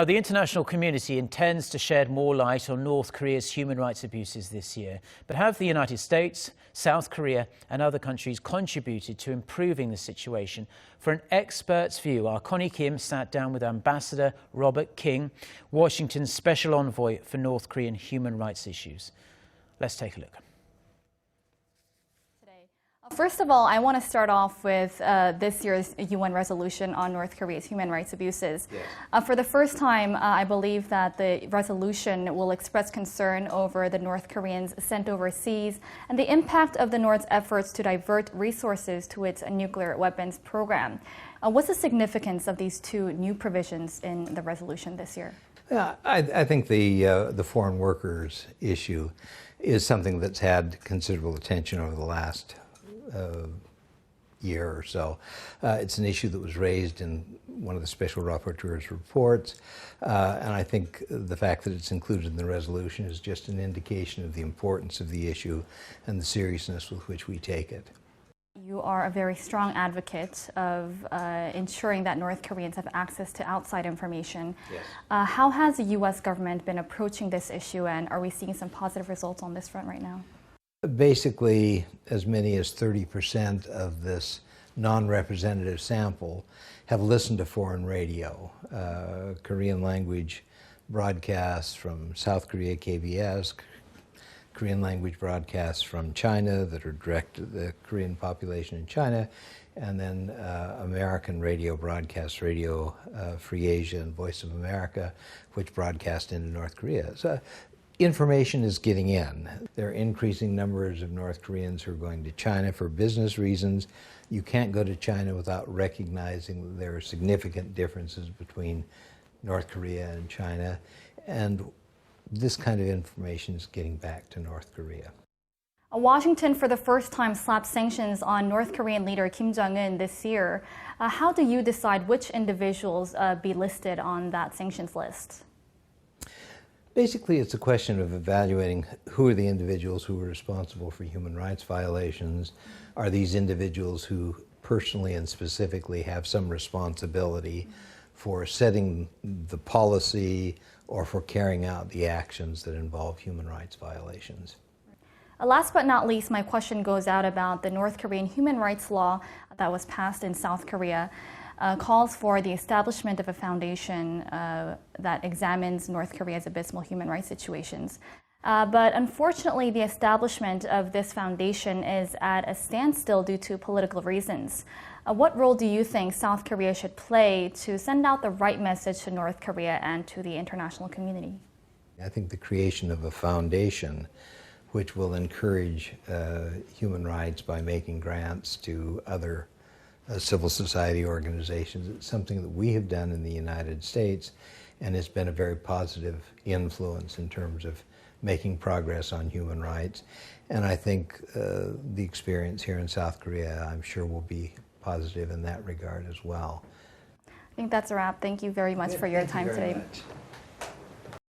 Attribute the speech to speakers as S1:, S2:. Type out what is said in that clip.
S1: The international community intends to shed more light on North Korea's human rights abuses this year. But have the United States, South Korea and other countries contributed to improving the situation? For an expert's view, our Connie Kim sat down with Ambassador Robert King, Washington's special envoy for North Korean human rights issues. Let's take a look.
S2: First of all, I want to start off with this year's UN resolution on North Korea's human rights abuses. Yes. For the first time, I believe that the resolution will express concern over the North Koreans sent overseas and the impact of the North's efforts to divert resources to its nuclear weapons program. What's the significance of these two new provisions in the resolution this year?
S3: Yeah, I think the foreign workers issue is something that's had considerable attention over the last year or so. It's an issue that was raised in one of the special rapporteur's reports, and I think the fact that it's included in the resolution is just an indication of the importance of the issue and the seriousness with which we take it.
S2: You are a very strong advocate of ensuring that North Koreans have access to outside information.
S3: Yes.
S2: How has the U.S. government been approaching this issue, and are we seeing some positive results on this front right now?
S3: Basically, as many as 30% of this non-representative sample have listened to foreign radio, Korean language broadcasts from South Korea KBS, Korean language broadcasts from China that are directed to the Korean population in China, and then American radio broadcasts, Radio Free Asia and Voice of America, which broadcast into North Korea. So, information is getting in. There are increasing numbers of North Koreans who are going to China for business reasons. You can't go to China without recognizing that there are significant differences between North Korea and China, and this kind of information is getting back to North Korea.
S2: Washington, for the first time, slapped sanctions on North Korean leader Kim Jong-un this year. How do you decide which individuals be listed on that sanctions list?
S3: Basically, it's a question of evaluating who are the individuals who are responsible for human rights violations. Are these individuals who personally and specifically have some responsibility for setting the policy or for carrying out the actions that involve human rights violations?
S2: Last but not least, my question goes out about the North Korean human rights law that was passed in South Korea. Calls for the establishment of a foundation that examines North Korea's abysmal human rights situations. But unfortunately, the establishment of this foundation is at a standstill due to political reasons. What role do you think South Korea should play to send out the right message to North Korea and to the international community?
S3: I think the creation of a foundation which will encourage human rights by making grants to other civil society organizations. It's something that we have done in the United States, and it's been a very positive influence in terms of making progress on human rights. And I think the experience here in South Korea, I'm sure, will be positive in that regard as well.
S2: I think that's a wrap. Thank you very much for your time today.
S3: Thank you very much.